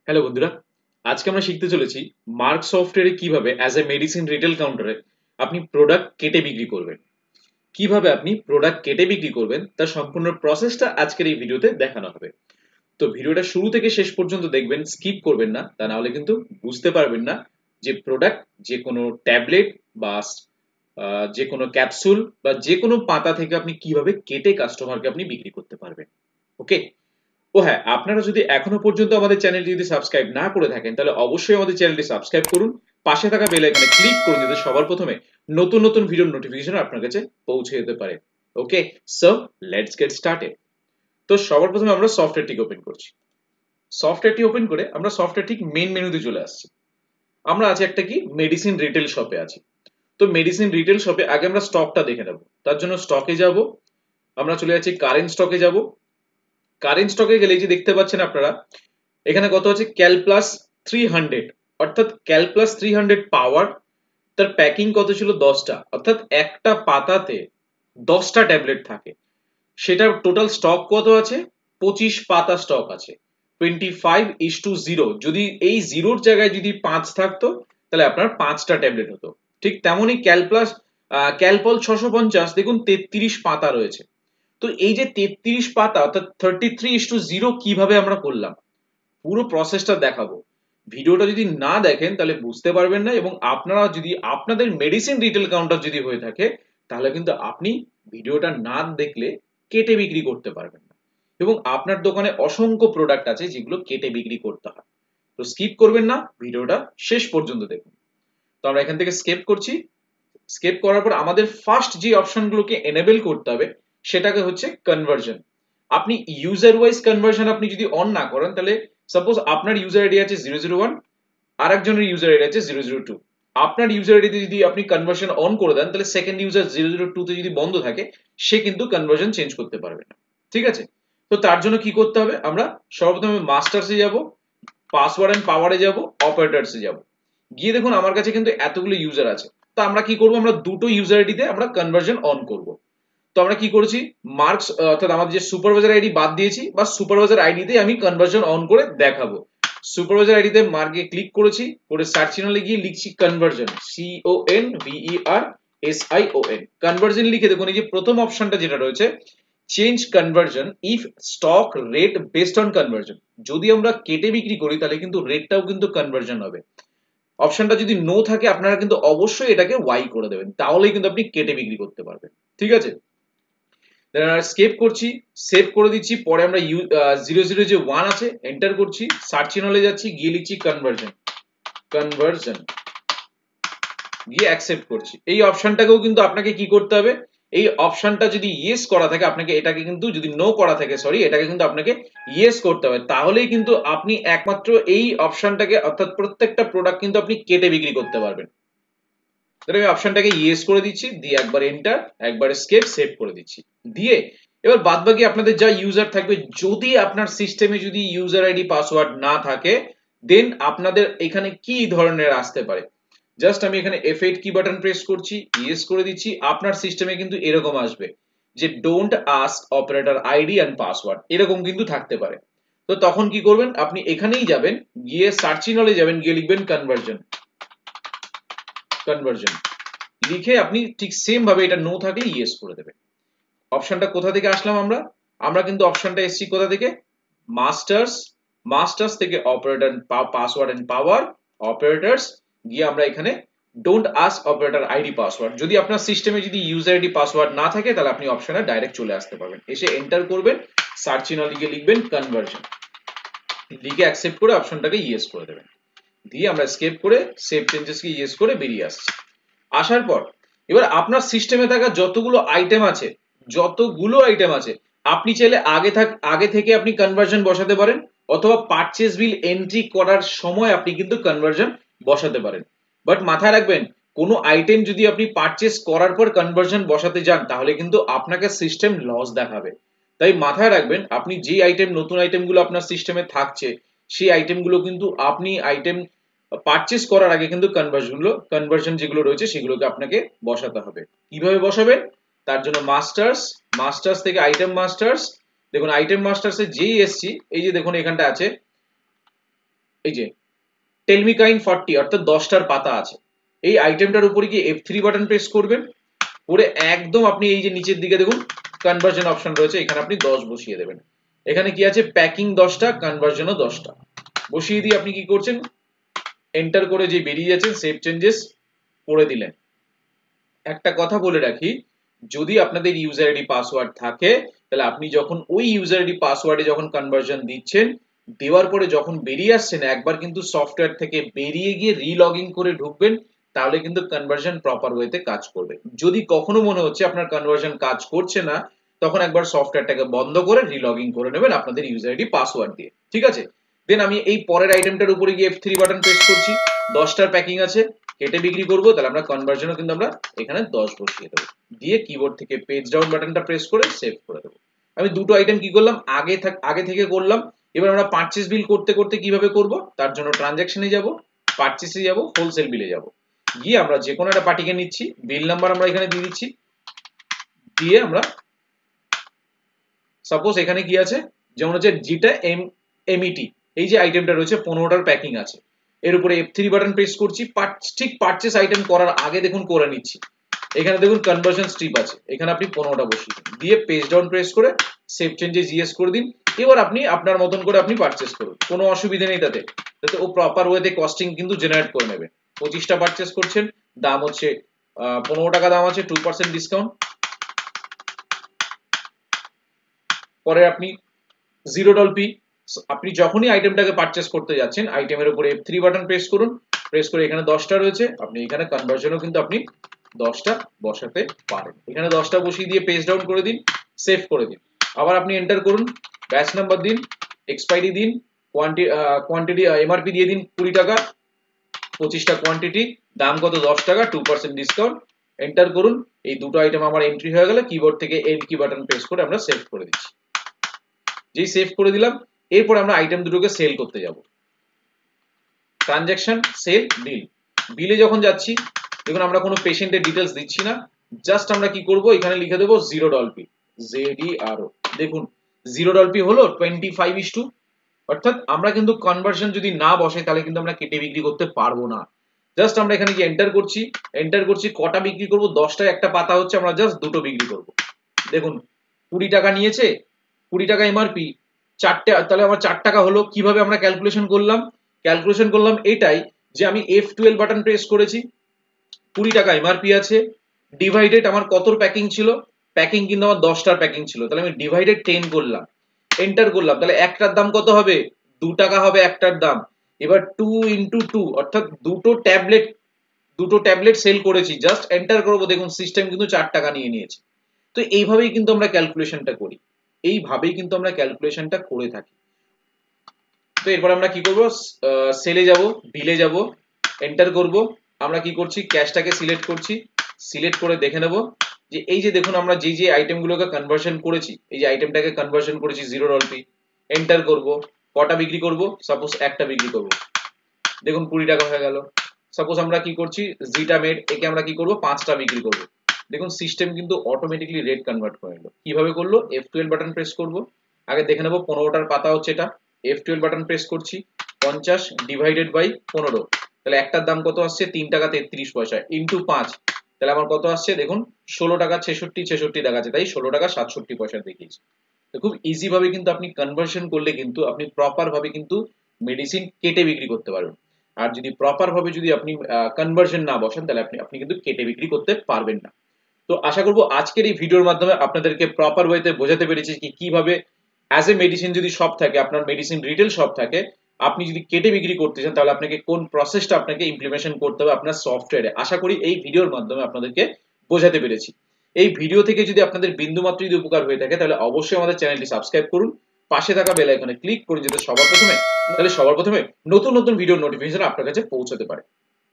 Hello বন্ধুরা, আজকে আমরা শিখতে চলেছি মার্ক সফটওয়্যারে কিভাবে অ্যাজ এ মেডিসিন রিটেল কাউন্টারে আপনি প্রোডাক্ট কেটে বিক্রি করবেন। কিভাবে আপনি প্রোডাক্ট কেটে বিক্রি করবেন তার সম্পূর্ণ প্রসেসটা আজকের এই ভিডিওতে দেখানো হবে। তো ভিডিওটা শুরু থেকে শেষ পর্যন্ত দেখবেন, স্কিপ করবেন না, তা না হলে কিন্তু বুঝতে পারবেন না যে প্রোডাক্ট, যে কোনো ট্যাবলেট বা যে কোনো ক্যাপসুল বা যে কোনো পাতা থেকে আপনি কিভাবে কেটে কাস্টমারকে আপনি বিক্রি করতে পারবেন। ওকে। ও হ্যাঁ, আপনারা যদি এখনো পর্যন্ত আমাদের চ্যানেলটি যদি সাবস্ক্রাইব না করে থাকেন তাহলে অবশ্যই আমাদের চ্যানেলটি সাবস্ক্রাইব করুন, পাশে থাকা বেল আইকনে ক্লিক করুন যাতে সবার প্রথমে নতুন নতুন ভিডিওর নোটিফিকেশন আপনার কাছে পৌঁছে যেতে পারে। ওকে, সো লেটস গেট স্টার্টেড। তো সবার প্রথমে আমরা সফটওয়্যারটিকে ওপেন করছি। সফটওয়্যারটি ওপেন করে আমরা সফটওয়্যার ঠিক মেইন মেনুতে চলে আসছি। আমরা আছি একটা কি মেডিসিন রিটেল শপে আছি। তো মেডিসিন রিটেল শপে আগে আমরা স্টকটা দেখে নেব। তার জন্য স্টকে যাব, আমরা চলে যাচ্ছি কারেন্ট স্টকে যাব। কারেন্ট স্টকে গেলে যে দেখতে পাচ্ছেন আপনারা এখানে কত আছে, ক্যালপ্লাস 300, অর্থাৎ ক্যালপ্লাস 300 পাওয়ার, তার প্যাকিং কত ছিল 10টা, অর্থাৎ একটা পাতাতে 10টা ট্যাবলেট থাকে। সেটার টোটাল স্টক কত আছে, 25 পাতা স্টক আছে। 25:0, যদি এই জিরোর জায়গায় যদি 5 থাকতো তাহলে আপনার 5টা ট্যাবলেট হতো। ঠিক তেমনই ক্যালপল 650, দেখুন 33 পাতা রয়েছে। তো এই যে 33 পাতা অর্থাৎ 33:0 কিভাবে আমরা করলাম, পুরো প্রসেসটা দেখাবো। ভিডিওটা যদি না দেখেন তাহলে বুঝতে পারবেন না, এবং আপনারা যদি আপনাদের মেডিসিন রিটেল কাউন্টার যদি হয়ে থাকে তাহলে কিন্তু আপনি ভিডিওটা না দেখলে কেটে বিক্রি করতে পারবেন না, এবং আপনার দোকানে অসংখ্য প্রোডাক্ট আছে যেগুলো কেটে বিক্রি করতে হয়। তো স্কিপ করবেন না, ভিডিওটা শেষ পর্যন্ত দেখুন। তো আমরা এখান থেকে স্কেপ করছি। স্কেপ করার পর আমাদের ফার্স্ট যে অপশনগুলোকে এনেবল করতে হবে সেটাকে হচ্ছে কনভার্জন। আপনি ইউজার ওয়াইজ কনভার্জন আপনি যদি অন না করেন তাহলে সাপোজ আপনার ইউজার আইডি আছে 001, আর একজনের ইউজার আইডি আছে 002। আপনার ইউজার আইডিতে যদি আপনি কনভার্সন অন করে দেন তাহলে সেকেন্ড ইউজার 002 তে যদি বন্ধ থাকে সে কিন্তু কনভার্সন চেঞ্জ করতে পারবে না। ঠিক আছে। তো তার জন্য কি করতে হবে, আমরা সর্বপ্রথমে মাস্টার্সে যাব, পাসওয়ার্ড এন্ড পাওয়ারে যাব, অপারেটরসে যাব। গিয়ে দেখুন আমার কাছে কিন্তু এতগুলো ইউজার আছে। তো আমরা কি করব, আমরা দুটো ইউজার আইডিতে আমরা কনভার্সন অন করব। তো আমরা কি করেছি, মার্কস অর্থাৎ আমাদের যে সুপারভাইজার আইডি বাদ দিয়েছি, বা সুপারভাইজার আইডিতে আমি কনভার্সন অন করে দেখাবো। সুপারভাইজার আইডিতে মার্কে ক্লিক করেছি, করে সার্চ চিহ্নে গিয়ে লিখছি কনভার্জন, CONVERSION, কনভার্জন লিখে দেখুন এই যে প্রথম অপশনটা যেটা রয়েছে, change conversion if stock rate based on conversion. যদি আমরা কেটে বিক্রি করি তাহলে কিন্তু রেটটাও কিন্তু কনভার্জন হবে। অপশনটা যদি নো থাকে আপনারা কিন্তু অবশ্যই এটাকে ওয়াই করে দেবেন, তাহলেই কিন্তু আপনি কেটে বিক্রি করতে পারবেন। ঠিক আছে। স্কেপ করছি, সেভ করে দিচ্ছি। পরে আমরা 00 যে 1 আছে এন্টার করছি, সার্চ চিহ্নে যাচ্ছি, গিয়ে লিখছি কনভার্জন, কনভার্জন, গিয়ে অ্যাকসেপ্ট করছি। এই অপশনটাকেও কিন্তু আপনাকে কি করতে হবে, এই অপশনটা যদি ইয়েস করা থাকে আপনাকে এটাকে কিন্তু, যদি নো করা থাকে সরি, এটাকে কিন্তু আপনাকে ইয়েস করতে হবে। তাহলেই কিন্তু আপনি একমাত্র এই অপশনটাকে অর্থাৎ প্রত্যেকটা প্রোডাক্ট কিন্তু আপনি কেটে বিক্রি করতে পারবেন। তাহলে আমি অপশনটাকে ইয়েস করে দিচ্ছি, দিয়ে একবার এন্টার, একবার স্কেপ, সেভ করে দিচ্ছি। দিয়ে এবার বাদবাকি আপনাদের যা ইউজার থাকবে, যদি আপনার সিস্টেমে যদি ইউজার আইডি পাসওয়ার্ড না থাকে দেন আপনাদের এখানে কি ধরনের আসতে পারে। জাস্ট আমি এখানে F8 কি বাটন প্রেস করছি, ইয়েস করে দিচ্ছি। আপনার সিস্টেমে কিন্তু এরকম আসবে যে don't ask operator ID and password, এরকম কিন্তু থাকতে পারে। তো তখন কি করবেন, আপনি এখানেই যাবেন, গিয়ে সার্চ চিহ্নে যাবেন, গিয়ে লিখবেন কনভার্জন, কনভার্জন লিখে আপনি ঠিক সেম ভাবে এটা নো থাকলে ইয়েস করে দেবেন। অপশনটা কোথা থেকে আসলাম আমরা, আমরা কিন্তু অপশনটা এসেছি কোথা থেকে, মাস্টার্স, মাস্টার্স থেকে operator password and power, operators, গিয়ে আমরা এখানে don't ask operator ID password. যদি আপনার সিস্টেমে যদি ইউজার আইডি পাসওয়ার্ড না থাকে তাহলে আপনি অপশনে ডাইরেক্ট চলে আসতে পারবেন। এসে এন্টার করবেন, সার্চ চিহ্ন লিখে লিখবেন কনভার্জন, লিখে অ্যাকসেপ্ট করে অপশনটাকে ইয়েস করে দেবেন। দিয়ে আমরা স্কেপ করে সেভ চেঞ্জেস কে ইয়েস করে বেরিয়ে আসছি। আসার পর এবার আপনার সিস্টেমে থাকা যতগুলো আইটেম আছে আপনি চাইলে আগে থেকে আপনি কনভার্সন বসাতে পারেন, অথবা পারচেজ বিল এন্ট্রি করার সময় আপনি কিন্তু কনভার্সন বসাতে পারেন। বাট মাথায় রাখবেন, কোনো আইটেম যদি আপনি পারচেজ করার পর কনভার্সন বসাতে যান তাহলে কিন্তু আপনাকে সিস্টেম লস দেখাবে। তাই মাথায় রাখবেন, আপনি যে আইটেম, নতুন আইটেমগুলো আপনার সিস্টেমে থাকছে সেই আইটেমগুলো কিন্তু আপনি আইটেম পারচেজ করার আগে কিন্তু কনভার্সন যেগুলো রয়েছে সেগুলোকে আপনাকে বসাতে হবে। কিভাবে বসাবেন, তার জন্য মাস্টার্স থেকে আইটেম মাস্টার্স, দেখুন আইটেম মাস্টার্সে যেই এসছি, এই যে দেখুন এখানটা আছে, এই যে টেল মি কাইন্ড 40 অর্থাৎ 10টার পাতা আছে, এই আইটেমটার উপরে গিয়ে F3 বাটন প্রেস করবেন, করে একদম আপনি এই যে নিচের দিকে দেখুন কনভার্সন অপশন রয়েছে, এখানে আপনি 10 বসিয়ে দেবেন। এখানে কি আছে, প্যাকিং 10টা, কনভার্সনও 10টা বসিয়ে দিয়ে আপনি কি করছেন, এন্টার করে যে বেরিয়ে যাচ্ছেন সেভ চেঞ্জেস করে দিলেন। একটা কথা বলে রাখি, যদি আপনাদের ইউজার আইডি পাসওয়ার্ড থাকে তাহলে আপনি যখন ওই ইউজার আইডি পাসওয়ার্ডে যখন কনভার্সন দিচ্ছেন, দেওয়ার পরে যখন বেরিয়ে আসছেন একবার কিন্তু সফটওয়্যার থেকে বেরিয়ে গিয়ে রিলগইন করে ঢুকবেন, তাহলে কিন্তু কনভার্সন প্রপার ওয়েতে কাজ করবে। যদি কখনো মনে হচ্ছে আপনার কনভার্সন কাজ করছে না, তখন একবার সফটওয়্যারটাকে বন্ধ করে রিলগইন করে নেবেন আপনাদের ইউজার আইডি পাসওয়ার্ড দিয়ে, ঠিক আছে। দেন আমি এই পরের আইটেমটার উপরে গিয়ে F3 বাটন প্রেস করছি, 10টার প্যাকিং আছে, কেটে বিক্রি করব, তাহলে আমরা কনভার্সনও কিন্তু আমরা এখানে 10 বসিয়ে দেব, দিয়ে কিবোর্ড থেকে পেজ ডাউন বাটনটা প্রেস করে সেভ করে দেব। আমি দুটো আইটেম কি করলাম, আগে থেকে করলাম। এবার আমরা পারচেজ বিল করতে করতে কিভাবে করব, তার জন্য ট্রানজাকশনে যাব, পারচেজে যাব, হোলসেল বিলে যাব, গিয়ে আমরা যে কোনো একটা পার্টিকে নিচ্ছি, বিল নাম্বার আমরা এখানে দিয়ে দিচ্ছি, দিয়ে আমরা সাপোজ এখানে কি আছে, যেমন হচ্ছে যেটা এমইটি, এই যে আইটেমটা রয়েছে 15টার প্যাকিং আছে, এর উপরে F3 বাটন প্রেস করছি, ঠিক পারচেজ আইটেম করার আগে দেখুন করে নিচ্ছি, এখানে দেখুন কনভার্সন স্ট্রিপ আছে, এখানে আপনি 15টা বসিয়ে দিন, দিয়ে পেজ ডাউন প্রেস করে সেভ চেঞ্জে জিএস করে দিন। এবার আপনি আপনার মতন করে আপনি পারচেজ করুন, কোনো অসুবিধা নেই তাতে, ও প্রপার ওয়েতে কস্টিং কিন্তু জেনারেট করে নেবে। 25টা পারচেজ করছেন, দাম হচ্ছে 15 টাকা দাম আছে, 2% ডিসকাউন্ট। পরে আপনি $0 আপনি যখনই আইটেমটাকে পারচেজ করতে যাচ্ছেন, আইটেমের উপরে F3 বাটন প্রেস করুন, প্রেস করে এখানে 10টা রয়েছে, আপনি এখানে কনভার্সনও কিন্তু আপনি 10টা বসাতে পারেন, এখানে 10টা বসিয়ে দিয়ে পেজ ডাউন করে দিন, সেভ করে দিন। আবার আপনি এন্টার করুন, ব্যাচ নাম্বার দিন, এক্সপায়ারি দিন, কোয়ান্টিটি এমআরপি দিয়ে দিন 20 টাকা, 25টা কোয়ান্টিটি, দাম কত 10 টাকা, 2% ডিসকাউন্ট, এন্টার করুন। এই দুটো আইটেম আমার এন্ট্রি হয়ে গেলে কিবোর্ড থেকে এন্ড কি বাটন প্রেস করে আমরা সেভ করে দিচ্ছি। যেই সেভ করে দিলাম, এরপর আমরা আইটেম দুটোকে সেল করতে যাব, ট্রানজাকশন, সেল, বিল। বিলে যখন যাচ্ছি, দেখুন আমরা কোনো পেশেন্টের ডিটেইলস দিচ্ছি না, জাস্ট আমরা কি করব, এখানে লিখে দেব $0 ZERO। দেখুন $0 হলো 25:, অর্থাৎ আমরা কিন্তু কনভার্সন যদি না বসে তাহলে কিন্তু আমরা কেটে বিক্রি করতে পারবো না। জাস্ট আমরা এখানে কি এন্টার করছি কটা বিক্রি করব, 10টায় একটা পাতা হচ্ছে, আমরা জাস্ট দুটো বিক্রি করব। দেখুন 20 টাকা নিয়েছে, 20 টাকা এমআরপি, 4টে, তাহলে আমার 4 টাকা হলো। কিভাবে আমরা ক্যালকুলেশন করলাম এটাই যে আমি F12 বাটন প্রেস করেছি, 20 টাকা এমআরপি আছে, ডিভাইডেড আমার কতর প্যাকিং ছিল, প্যাকিং কিন্তু আমার 10টার প্যাকিং ছিল, তাহলে আমি ডিভাইডেড 10 করলাম, এন্টার করলাম, তাহলে একটার দাম কত হবে, 2 টাকা হবে একটার দাম। এবার 2 × 2 অর্থাৎ দুটো ট্যাবলেট সেল করেছি, জাস্ট এন্টার করব, দেখুন সিস্টেম কিন্তু 4 টাকা নিয়ে নিয়েছে। তো এইভাবেই কিন্তু আমরা ক্যালকুলেশনটা করে থাকি। তো এরপর আমরা কি করব, সেলে যাব, বিলে যাব, এন্টার করব, আমরা কি করছি, ক্যাশটাকে সিলেক্ট করে দেখে নেব যে এই যে দেখুন আমরা যে আইটেমগুলোকে কনভার্সন করেছি, এই যে আইটেমটাকে কনভার্সন করেছি $0, এন্টার করব, কটা বিক্রি করব, সাপোজ একটা বিক্রি করব, দেখুন 20 টাকা হয়ে গেল। সাপোজ আমরা কি করছি, জিটা মেড, একে আমরা কি করব, 5টা বিক্রি করব, দেখুন সিস্টেম কিন্তু অটোমেটিক্যালি রেট কনভার্ট করে নিল। কিভাবে করলো, F12 বাটন প্রেস করব, আগে দেখে নেব 15টার পাতা হচ্ছে এটা, F12 বাটন প্রেস করছি, 50 ডিভাইডেড বাই 15, তাহলে একটার দাম কত আসছে, 3 টাকা 33 পয়সা, ইনটু 5, তাহলে আমার কত আসছে, দেখুন 16 টাকা 66 টাকা আছে, তাই 16 টাকা 67 পয়সা দেখিয়েছে। তো খুব ইজি ভাবে কিন্তু আপনি কনভার্সন করলে কিন্তু আপনি প্রপার ভাবে কিন্তু মেডিসিন কেটে বিক্রি করতে পারবেন। আর যদি প্রপার ভাবে যদি আপনি কনভার্সন না বসান, তাহলে আপনি কিন্তু কেটে বিক্রি করতে পারবেন না। তো আশা করব আজকের এই ভিডিওর মাধ্যমে আপনাদেরকে প্রপার ওয়েতে বোঝাতে পেরেছি কি কিভাবে অ্যাজ এ মেডিসিন যদি শপ থাকে, আপনার মেডিসিন রিটেল শপ থাকে, আপনি যদি কেটে বিক্রি করতে চান, তাহলে আপনাকে কোন প্রসেসটা আপনাকে ইমপ্লিমেন্টেশন করতে হবে আপনার সফটওয়্যারে। আশা করি এই ভিডিওর মাধ্যমে আপনাদেরকে বোঝাতে পেরেছি। এই ভিডিও থেকে যদি আপনাদের বিন্দুমাত্র যদি উপকার হয়ে থাকে, তাহলে অবশ্যই আমাদের চ্যানেলটি সাবস্ক্রাইব করুন, পাশে থাকা বেল আইকনে ক্লিক করুন, যাতে সবার প্রথমে নতুন নতুন ভিডিওর নোটিফিকেশন আপনার কাছে পৌঁছাতে পারে।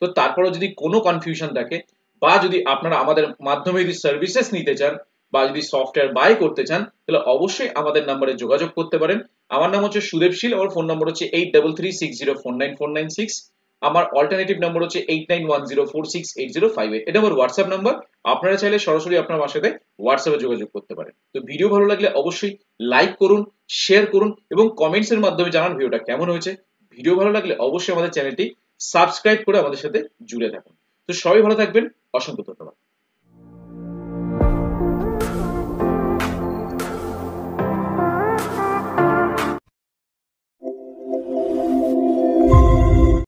তো তারপরে যদি কোনো কনফিউশন থাকে, বা যদি আপনারা আমাদের মাধ্যমে যদি সার্ভিসেস নিতে চান, বা যদি সফটওয়্যার বাই করতে চান, তাহলে অবশ্যই আমাদের নম্বরে যোগাযোগ করতে পারেন। আমার নাম হচ্ছে সুদেব শীল, আমার ফোন নম্বর হচ্ছে 8336049496, আমার অল্টারনেটিভ নম্বর হচ্ছে 8910468058, এটা আমার হোয়াটসঅ্যাপ নাম্বার। আপনারা চাইলে সরাসরি আপনার আমার সাথে হোয়াটসঅ্যাপে যোগাযোগ করতে পারেন। তো ভিডিও ভালো লাগলে অবশ্যই লাইক করুন, শেয়ার করুন এবং কমেন্টস এর মাধ্যমে জানান ভিডিওটা কেমন হয়েছে। ভিডিও ভালো লাগলে অবশ্যই আমাদের চ্যানেলটি সাবস্ক্রাইব করে আমাদের সাথে জুড়ে থাকুন। তো সবাই ভালো থাকবেন, অসংখ্য ধন্যবাদ।